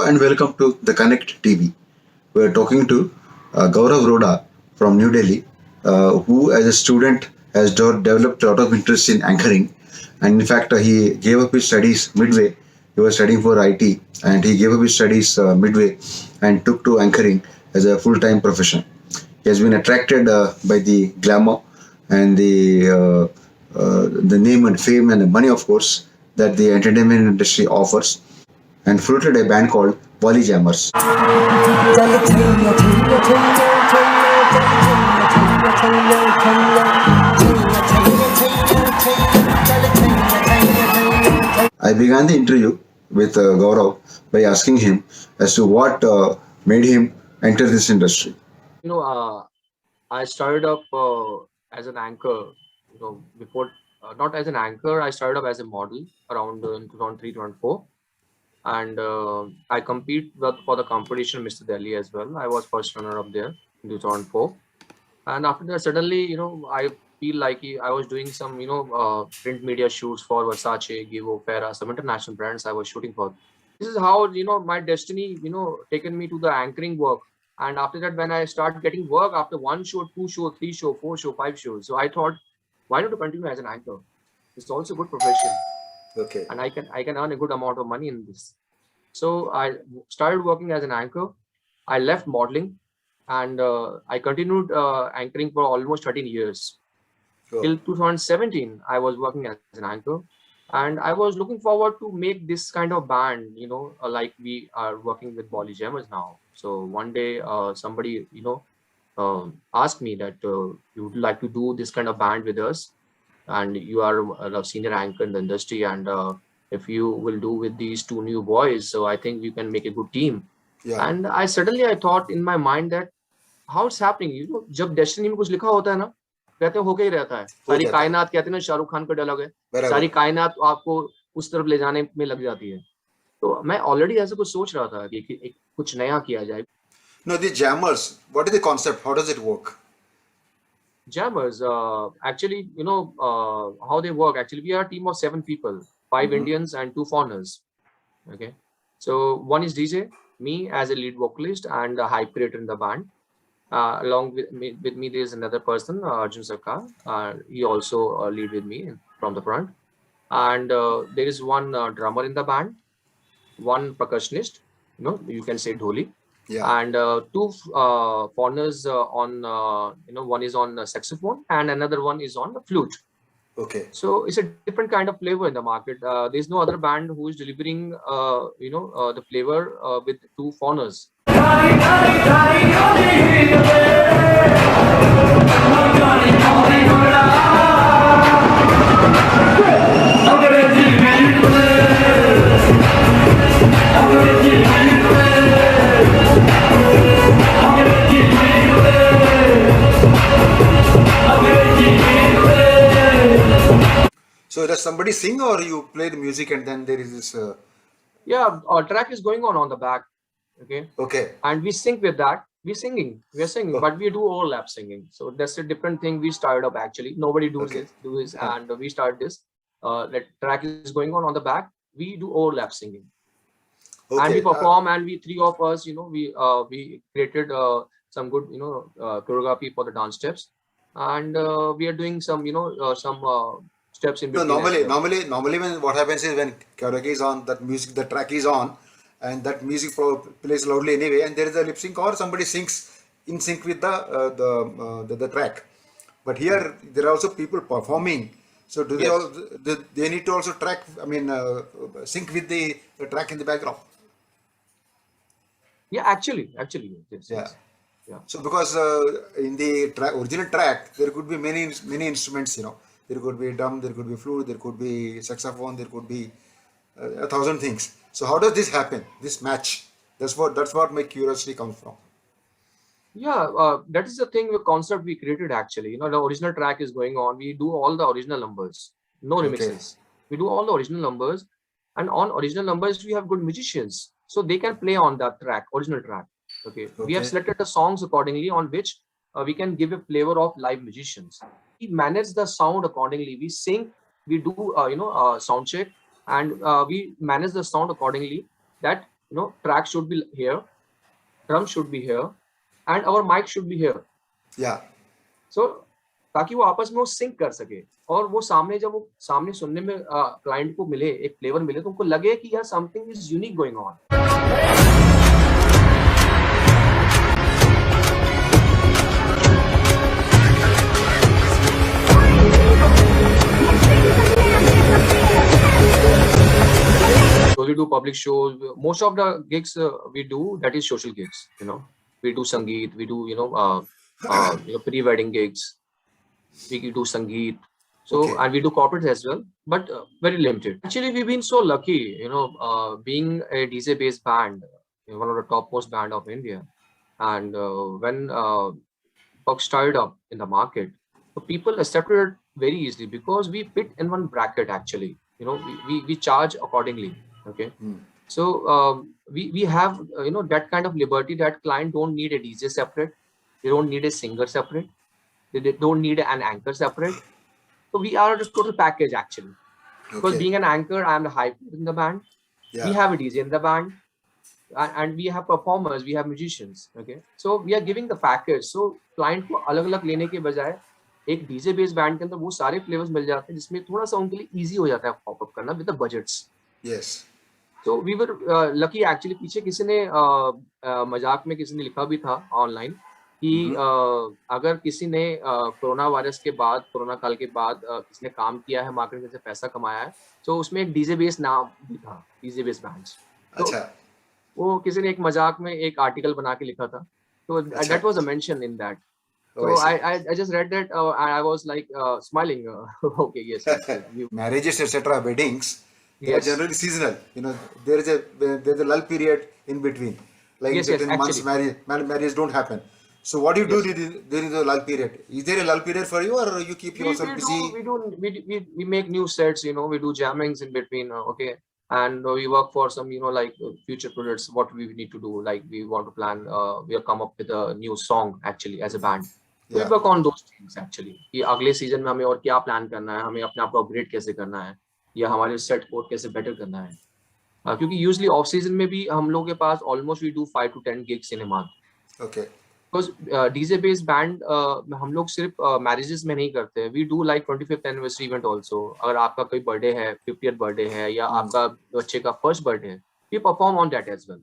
and welcome to the Connect TV. We are talking to Gaurav Roda from New Delhi, who as a student has developed a lot of interest in anchoring. And in fact, he gave up his studies midway. He was studying for IT and he gave up his studies midway and took to anchoring as a full-time profession. He has been attracted by the glamour and the name and fame and the money, of course, that the entertainment industry offers, and floated a band called Polyjammers. I began the interview with Gaurav by asking him as to what made him enter this industry. You know, I started up as an anchor. Before not as an anchor, I started up as a model around in 2003, 2004, and I compete for the competition Mr. Delhi as well. I was first runner up there in 2004, and after that, suddenly, I feel like I was doing some, print media shoots for Versace, Givo, Farah, some international brands I was shooting for. This is how, my destiny, taken me to the anchoring work. And after that, when I start getting work after one show, two show, three show, four show, five shows, so I thought, why not to continue as an anchor? It's also a good profession. Okay. And I can earn a good amount of money in this. So I started working as an anchor. I left modeling, and I continued anchoring for almost 13 years. Sure. Till 2017, I was working as an anchor, and I was looking forward to make this kind of band, like we are working with Polyjammers now. So one day, somebody, asked me that you would like to do this kind of band with us, and you are a senior anchor in the industry, and if you will do with these two new boys, so I think we can make a good team. Yeah. And I thought in my mind that how it's happening, जब destiny में कुछ लिखा होता है ना, कहते हैं होके ही रहता है। सारी जाता है। कायनात, कहते हैं ना, शाहरुख खान का डायलॉग है, बराबर। सारी कायनात आपको उस तरफ ले जाने में लग जाती है। तो मैं ऑलरेडी ऐसा कुछ सोच रहा था कि एक कुछ नया किया जाए। No, the jammers, what is the concept? How does it work? Jammers, actually, how they work. Actually, we are a team of 7 people, 5 Indians and 2 foreigners. Okay, so one is DJ, me as a lead vocalist and a hype creator in the band. Along with me, there is another person, Arjun Sarkar. He also lead with me from the front. And there is one drummer in the band, one percussionist, you can say dholi. Yeah. And 2 foreigners on, one is on saxophone and another one is on the flute. Okay. So it's a different kind of flavor in the market. There's no other band who is delivering, the flavor with 2 foreigners. So does somebody sing or you play the music and then there is this? Yeah, our track is going on the back. Okay. Okay. And we sync with that. We are singing, Oh. but we do overlap singing. So that's a different thing we started up actually. Nobody does Okay. this, and we start this. The track is going on the back. We do overlap singing. Okay. And we perform, and we 3 of us, we created some good, choreography for the dance steps, and we are doing some, some steps in No, between. as well. normally when what happens is when karaoke is on, that music, the track is on, and that music plays loudly anyway, and there is a lip sync or somebody sings in sync with the track. But here there are also people performing. So do they Yes. all they need to also track? I mean, sync with the track in the background. Yeah, actually, yes, Yeah. yes. Yeah. So because in the original track there could be many instruments, there could be drum, there could be flute, there could be saxophone, there could be 1,000 things. So how does this happen? This match? That's what my curiosity comes from. Yeah, that is the thing, the concept we created actually. The original track is going on. We do all the original numbers, no Okay. remixes. We do all the original numbers, and on original numbers we have good musicians, so they can play on that track, original track. Okay, we have Okay. selected the songs accordingly on which we can give a flavor of live musicians. We manage the sound accordingly. We sync, we do sound check, and we manage the sound accordingly that track should be here, drum should be here, and our mic should be here. Yeah. So ताकि वो आपस में वो sink कर सके और वो सामने जब वो सामने सुनने में क्लाइंट को मिले, एक फ्लेवर मिले, तो उनको लगे कि यार something is unique going on. So we do public shows. Most of the gigs we do, that is social gigs. We do sangeet. We do pre-wedding gigs. We do sangeet. So Okay. and we do corporates as well, but very limited. Actually, we've been so lucky. Being a DJ-based band, one of the topmost band of India, and when Puck started up in the market, so people accepted it very easily because we fit in one bracket. Actually, we charge accordingly. Okay. So we have that kind of liberty that client don't need a DJ separate, they don't need a singer separate, they don't need an anchor separate. So we are just total package actually. Because Okay. being an anchor, I am the hype in the band. Yeah. We have a DJ in the band, and we have performers, we have musicians. Okay, so we are giving the package. So client को अलग अलग लेने के बजाय एक DJ based band के अंदर वो सारे फ्लेवर्स मिल जाते हैं जिसमें थोड़ा सा उनके लिए इजी हो जाता है पॉप अप करना विद द बजट्स. Yes. तो वी वर लकी एक्चुअली. पीछे किसी ने मजाक में किसी ने लिखा भी था ऑनलाइन कि अगर किसी ने कोरोना वायरस के बाद, कोरोना काल के बाद किसी ने काम किया है, मार्केटिंग से पैसा कमाया है, तो उसमें एक डीजे बेस नाम भी था, डीजे बेस बैंड्स. अच्छा. वो किसी ने एक मजाक में एक आर्टिकल बना के लिखा था, तो that was a mention in that. Oh, So I see. I just read that and I was like smiling. Okay, yes. Marriages, etc., weddings, they are Yes. generally seasonal. There's a lull period in between. Like Yes, yes, certain months, marriages don't happen. So what do you do during the lull period? Is there a lull period for you, or you keep yourself busy? We make new sets, we do jammings in between, okay, and we work for some, like future projects, what we need to do, like we want to plan, we have come up with a new song actually as a band. We Yeah. work on those things actually, कि अगले season में हमें और क्या plan करना है, हमें अपने आप को अपग्रेड कैसे करना है, या हमारे सेट कोड कैसे बेटर करना है. क्योंकि यूजली ऑफ सीजन में भी हम लोग के पास almost we do 5 to 10 gigs in a month. Okay. Because DJ based band हम लोग सिर्फ मैरिजेस में नहीं करते, we do like 25th anniversary event also. अगर आपका कोई बर्थडे है, 50th बर्थडे है, या आपका बच्चे का फर्स्ट बर्थडे है, we perform on that as well.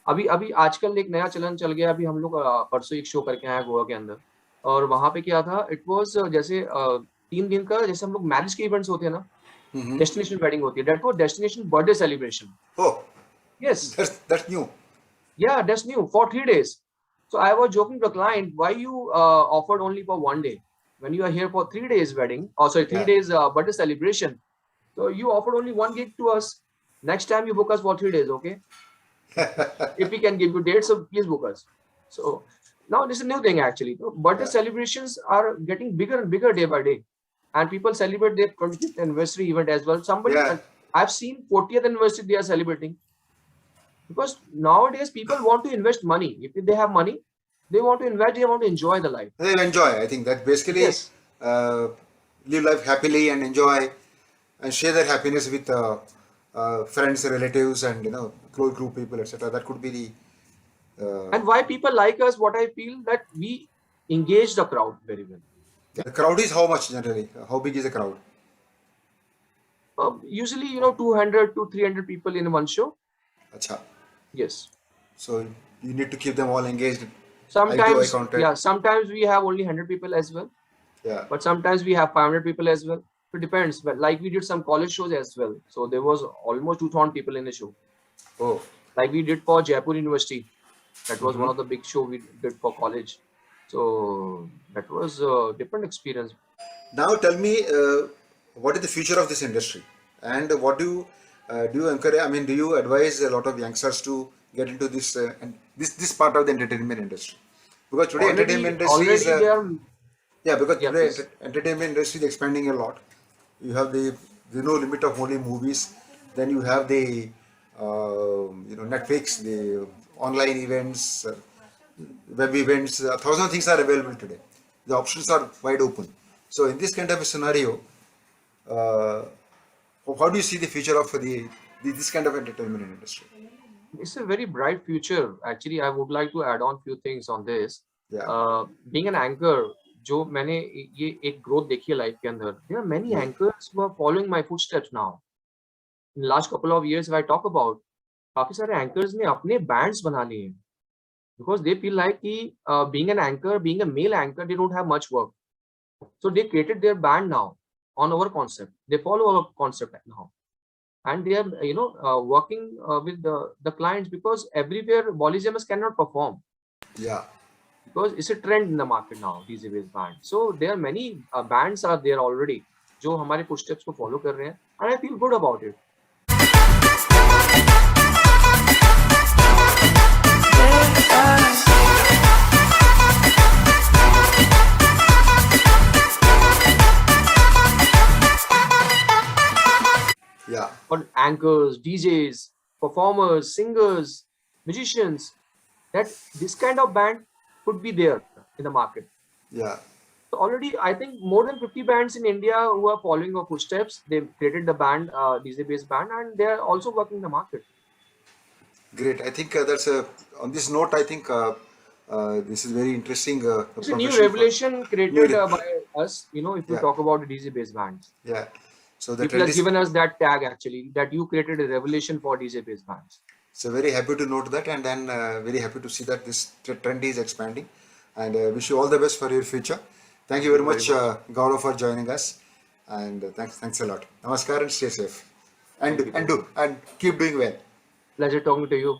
अभी आजकल एक नया चलन चल गया. अभी हम लोग परसों एक शो करके आए गोवा के अंदर, और वहां पे क्या था, इट वाज जैसे 3 दिन का, जैसे हम लोग मैरिज के इवेंट्स होते हैं ना, डेस्टिनेशन वेडिंग होती है, that was destination birthday celebration. Oh, yes, that's new. yeah, that's new for 3 days. So I was joking to the client, why you offered only for 1 day when you are here for 3 days wedding, or sorry, 3 Yeah. days birthday celebration. So you offered only 1 gig to us. Next time you book us for 3 days, okay? If we can give you dates, so please book us. So now this is a new thing actually. Birthday celebrations are getting bigger and bigger day by day, and people celebrate their 25th anniversary event as well. Somebody, Yeah. I've seen 40th anniversary they are celebrating, because nowadays people want to invest money. If they have money, they want to invest, they want to enjoy the life. They enjoy. I think that basically Yes. live life happily and enjoy and share their happiness with friends, relatives, and close group people, etc. That could be the. And why people like us, what I feel, that we engage the crowd very well. The crowd is how much generally? How big is the crowd? Usually 200 to 300 people in one show. Acha. Yes. So you need to keep them all engaged. Sometimes, eye contact. yeah, sometimes we have only 100 people as well, Yeah. but sometimes we have 500 people as well. It depends. But like we did some college shows as well, so there was almost 2,000 people in the show. Oh. Like we did for Jaipur University, that was one of the big show we did for college. So that was a different experience. Now tell me, what is the future of this industry, and what do you encourage? I mean, do you advise a lot of youngsters to get into this and this part of the entertainment industry? Because today entertainment industry is they are, because Yeah, today please. entertainment industry is expanding a lot. You have the no limit of only movies. Then you have the Netflix, the online events, web events, thousand things are available today. The options are wide open. So in this kind of a scenario, uh, how do you see the future of this kind of entertainment industry? It's a very bright future. Actually, I would like to add on few things on this. Yeah, Being an anchor, जो मैंने ये एक growth देखी है life के अंदर, there are many yeah, anchors who are following my footsteps now. In the last couple of years, if I talk about, काफी सारे anchors ने अपने bands बना लिए हैं because they feel like कि being an anchor, being a male anchor, they don't have much work. So they created their band now on our concept. They follow our concept now. And they are working with the clients because everywhere Bollyzimmers cannot perform yeah. because it's a trend in the market now, DJ based band. So there are many bands are there already जो हमारे footsteps को follow कर रहे हैं, and I feel good about it. Yeah, For anchors, DJs, performers, singers, musicians, that this kind of band could be there in the market. yeah. So already, I think more than 50 bands in India who are following our footsteps. They've created the band, DJ-based band, and they are also working the market. Great. I think that's on this note. I think this is very interesting. It's a new Profession. revelation created New re- by us. If you Yeah. talk about the DJ-based bands, Yeah. So the people trend have is. given us that tag actually that you created a revelation for DJ-based bands. So very happy to note that, and then very happy to see that this trend is expanding. And wish you all the best for your future. Thank you very much, Gaurav, for joining us. And thanks a lot. Namaskar and stay safe. And Thank you. and keep doing well. Pleasure talking to you.